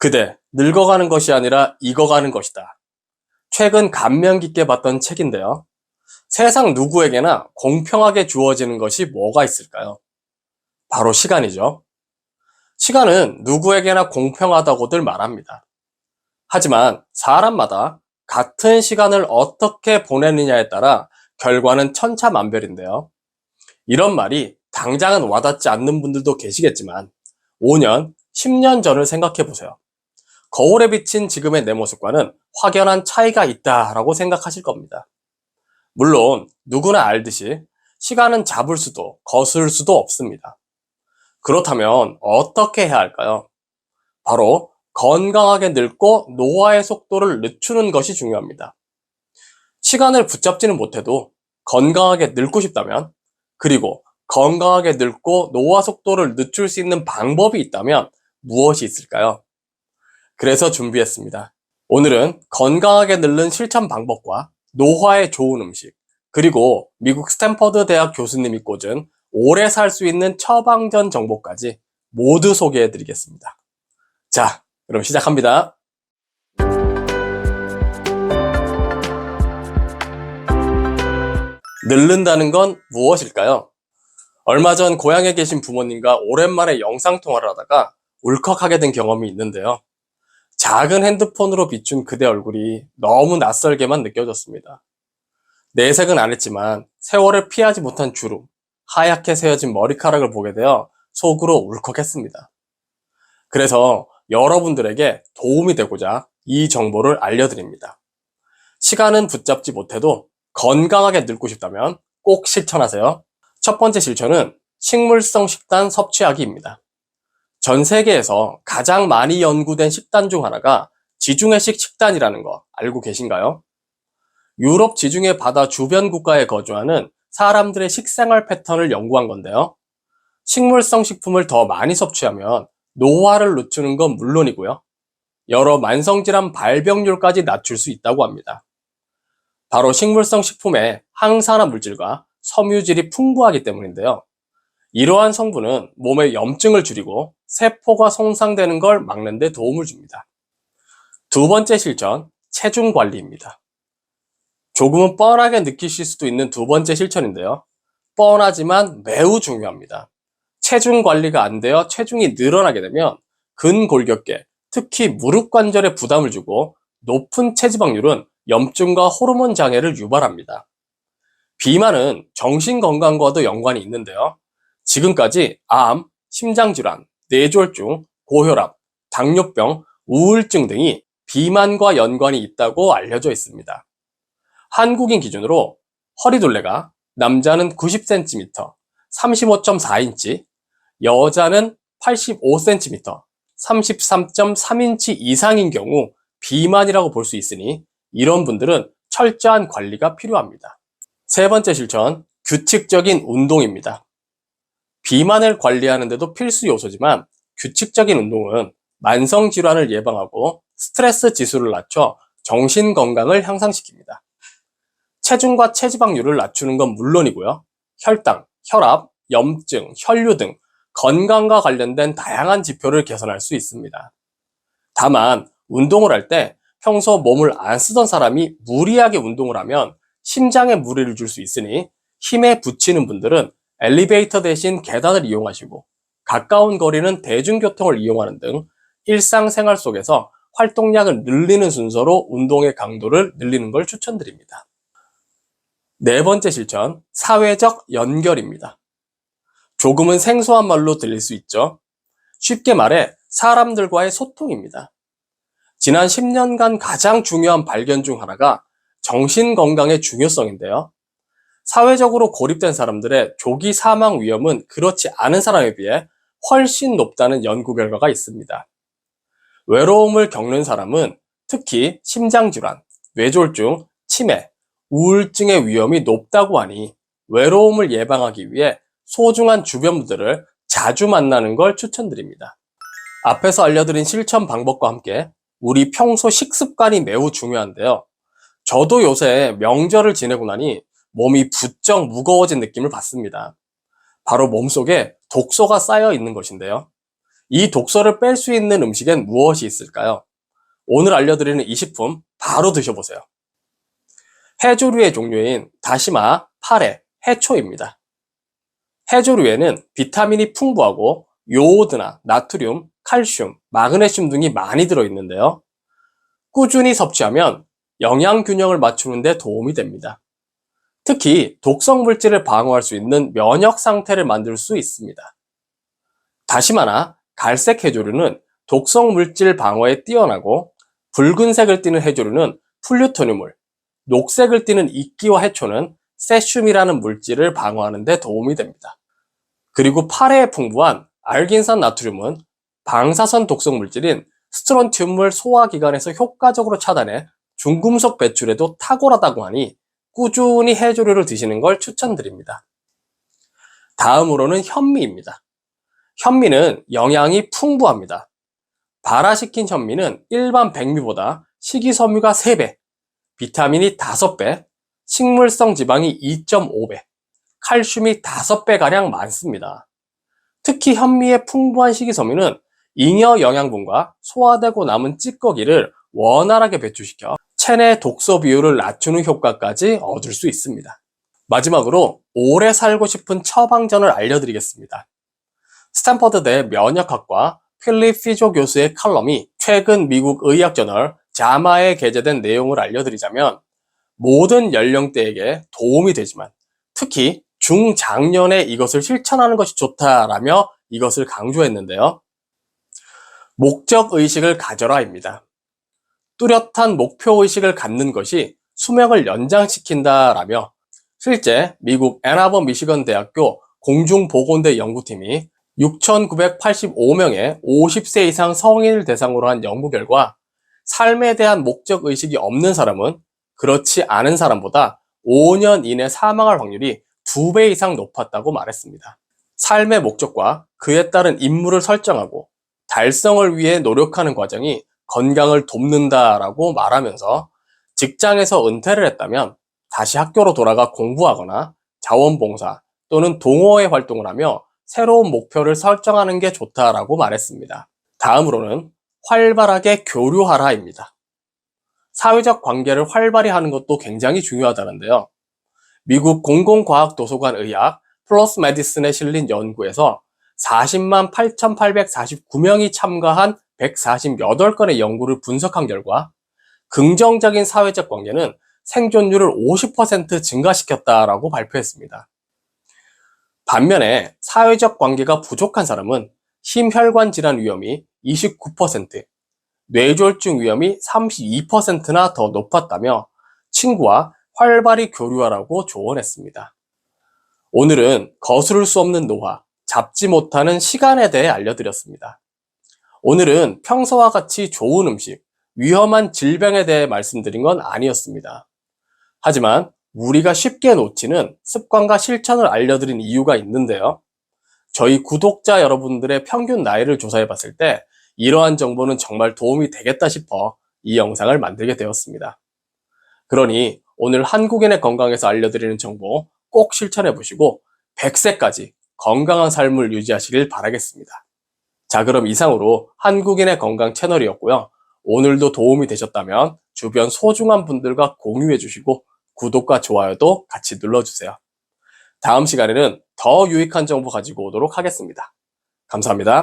그대, 늙어가는 것이 아니라 익어가는 것이다. 최근 감명 깊게 봤던 책인데요. 세상 누구에게나 공평하게 주어지는 것이 뭐가 있을까요? 바로 시간이죠. 시간은 누구에게나 공평하다고들 말합니다. 하지만 사람마다 같은 시간을 어떻게 보내느냐에 따라 결과는 천차만별인데요. 이런 말이 당장은 와닿지 않는 분들도 계시겠지만 5년, 10년 전을 생각해 보세요. 거울에 비친 지금의 내 모습과는 확연한 차이가 있다라고 생각하실 겁니다. 물론 누구나 알듯이 시간은 잡을 수도 거스를 수도 없습니다. 그렇다면 어떻게 해야 할까요? 바로 건강하게 늙고 노화의 속도를 늦추는 것이 중요합니다. 시간을 붙잡지는 못해도 건강하게 늙고 싶다면, 그리고 건강하게 늙고 노화 속도를 늦출 수 있는 방법이 있다면 무엇이 있을까요? 그래서 준비했습니다. 오늘은 건강하게 늙는 실천 방법과 노화에 좋은 음식, 그리고 미국 스탠퍼드 대학 교수님이 꽂은 오래 살 수 있는 처방전 정보까지 모두 소개해 드리겠습니다. 자, 그럼 시작합니다. 늙는다는 건 무엇일까요? 얼마 전 고향에 계신 부모님과 오랜만에 영상통화를 하다가 울컥하게 된 경험이 있는데요. 작은 핸드폰으로 비춘 그대 얼굴이 너무 낯설게만 느껴졌습니다. 내색은 안 했지만 세월을 피하지 못한 주름, 하얗게 새어진 머리카락을 보게 되어 속으로 울컥했습니다. 그래서 여러분들에게 도움이 되고자 이 정보를 알려드립니다. 시간은 붙잡지 못해도 건강하게 늙고 싶다면 꼭 실천하세요. 첫 번째 실천은 식물성 식단 섭취하기입니다. 전 세계에서 가장 많이 연구된 식단 중 하나가 지중해식 식단이라는 거 알고 계신가요? 유럽 지중해 바다 주변 국가에 거주하는 사람들의 식생활 패턴을 연구한 건데요. 식물성 식품을 더 많이 섭취하면 노화를 늦추는 건 물론이고요. 여러 만성질환 발병률까지 낮출 수 있다고 합니다. 바로 식물성 식품에 항산화 물질과 섬유질이 풍부하기 때문인데요. 이러한 성분은 몸의 염증을 줄이고 세포가 손상되는 걸 막는 데 도움을 줍니다. 두 번째 실천, 체중 관리입니다. 조금은 뻔하게 느끼실 수도 있는 두 번째 실천인데요. 뻔하지만 매우 중요합니다. 체중 관리가 안 되어 체중이 늘어나게 되면 근골격계, 특히 무릎 관절에 부담을 주고 높은 체지방률은 염증과 호르몬 장애를 유발합니다. 비만은 정신건강과도 연관이 있는데요. 지금까지 암, 심장질환, 뇌졸중, 고혈압, 당뇨병, 우울증 등이 비만과 연관이 있다고 알려져 있습니다. 한국인 기준으로 허리둘레가 남자는 90cm, 35.4인치, 여자는 85cm, 33.3인치 이상인 경우 비만이라고 볼 수 있으니 이런 분들은 철저한 관리가 필요합니다. 세 번째 실천, 규칙적인 운동입니다. 비만을 관리하는 데도 필수 요소지만 규칙적인 운동은 만성질환을 예방하고 스트레스 지수를 낮춰 정신 건강을 향상시킵니다. 체중과 체지방률을 낮추는 건 물론이고요. 혈당, 혈압, 염증, 혈류 등 건강과 관련된 다양한 지표를 개선할 수 있습니다. 다만 운동을 할 때 평소 몸을 안 쓰던 사람이 무리하게 운동을 하면 심장에 무리를 줄 수 있으니 힘에 부치는 분들은 엘리베이터 대신 계단을 이용하시고 가까운 거리는 대중교통을 이용하는 등 일상생활 속에서 활동량을 늘리는 순서로 운동의 강도를 늘리는 걸 추천드립니다. 네 번째 실천, 사회적 연결입니다. 조금은 생소한 말로 들릴 수 있죠. 쉽게 말해 사람들과의 소통입니다. 지난 10년간 가장 중요한 발견 중 하나가 정신건강의 중요성인데요. 사회적으로 고립된 사람들의 조기 사망 위험은 그렇지 않은 사람에 비해 훨씬 높다는 연구 결과가 있습니다. 외로움을 겪는 사람은 특히 심장질환, 뇌졸중, 치매, 우울증의 위험이 높다고 하니 외로움을 예방하기 위해 소중한 주변분들을 자주 만나는 걸 추천드립니다. 앞에서 알려드린 실천 방법과 함께 우리 평소 식습관이 매우 중요한데요. 저도 요새 명절을 지내고 나니 몸이 부쩍 무거워진 느낌을 받습니다. 바로 몸속에 독소가 쌓여 있는 것인데요. 이 독소를 뺄 수 있는 음식엔 무엇이 있을까요? 오늘 알려드리는 이 식품 바로 드셔보세요. 해조류의 종류인 다시마, 파래, 해초입니다. 해조류에는 비타민이 풍부하고 요오드나 나트륨, 칼슘, 마그네슘 등이 많이 들어있는데요. 꾸준히 섭취하면 영양 균형을 맞추는 데 도움이 됩니다. 특히 독성 물질을 방어할 수 있는 면역 상태를 만들 수 있습니다. 다시마나 갈색 해조류는 독성 물질 방어에 뛰어나고, 붉은색을 띠는 해조류는 플루토늄을, 녹색을 띠는 이끼와 해초는 세슘이라는 물질을 방어하는 데 도움이 됩니다. 그리고 파래에 풍부한 알긴산 나트륨은 방사선 독성 물질인 스트론튬을 소화기관에서 효과적으로 차단해 중금속 배출에도 탁월하다고 하니 꾸준히 해조류를 드시는 걸 추천드립니다. 다음으로는 현미입니다. 현미는 영양이 풍부합니다. 발화시킨 현미는 일반 백미보다 식이섬유가 3배, 비타민이 5배, 식물성 지방이 2.5배, 칼슘이 5배가량 많습니다. 특히 현미의 풍부한 식이섬유는 잉여 영양분과 소화되고 남은 찌꺼기를 원활하게 배출시켜 체내 독소 비율을 낮추는 효과까지 얻을 수 있습니다. 마지막으로 오래 살고 싶은 처방전을 알려드리겠습니다. 스탠퍼드대 면역학과 필립 피조 교수의 칼럼이 최근 미국 의학저널 자마에 게재된 내용을 알려드리자면, 모든 연령대에게 도움이 되지만 특히 중장년에 이것을 실천하는 것이 좋다라며 이것을 강조했는데요. 목적의식을 가져라입니다. 뚜렷한 목표의식을 갖는 것이 수명을 연장시킨다라며, 실제 미국 앤아버 미시건 대학교 공중보건대 연구팀이 6,985명의 50세 이상 성인을 대상으로 한 연구 결과, 삶에 대한 목적의식이 없는 사람은 그렇지 않은 사람보다 5년 이내 사망할 확률이 2배 이상 높았다고 말했습니다. 삶의 목적과 그에 따른 임무를 설정하고 달성을 위해 노력하는 과정이 건강을 돕는다라고 말하면서, 직장에서 은퇴를 했다면 다시 학교로 돌아가 공부하거나 자원봉사 또는 동호회 활동을 하며 새로운 목표를 설정하는 게 좋다라고 말했습니다. 다음으로는 활발하게 교류하라입니다. 사회적 관계를 활발히 하는 것도 굉장히 중요하다는데요. 미국 공공과학도서관 의학 플러스 메디슨에 실린 연구에서 40만 8,849명이 참가한 148건의 연구를 분석한 결과, 긍정적인 사회적 관계는 생존율을 50% 증가시켰다라고 발표했습니다. 반면에 사회적 관계가 부족한 사람은 심혈관 질환 위험이 29%, 뇌졸중 위험이 32%나 더 높았다며 친구와 활발히 교류하라고 조언했습니다. 오늘은 거스를 수 없는 노화, 잡지 못하는 시간에 대해 알려드렸습니다. 오늘은 평소와 같이 좋은 음식, 위험한 질병에 대해 말씀드린 건 아니었습니다. 하지만 우리가 쉽게 놓치는 습관과 실천을 알려드린 이유가 있는데요. 저희 구독자 여러분들의 평균 나이를 조사해 봤을 때 이러한 정보는 정말 도움이 되겠다 싶어 이 영상을 만들게 되었습니다. 그러니 오늘 한국인의 건강에서 알려드리는 정보 꼭 실천해 보시고 100세까지 건강한 삶을 유지하시길 바라겠습니다. 자, 그럼 이상으로 한국인의 건강 채널이었고요. 오늘도 도움이 되셨다면 주변 소중한 분들과 공유해 주시고 구독과 좋아요도 같이 눌러주세요. 다음 시간에는 더 유익한 정보 가지고 오도록 하겠습니다. 감사합니다.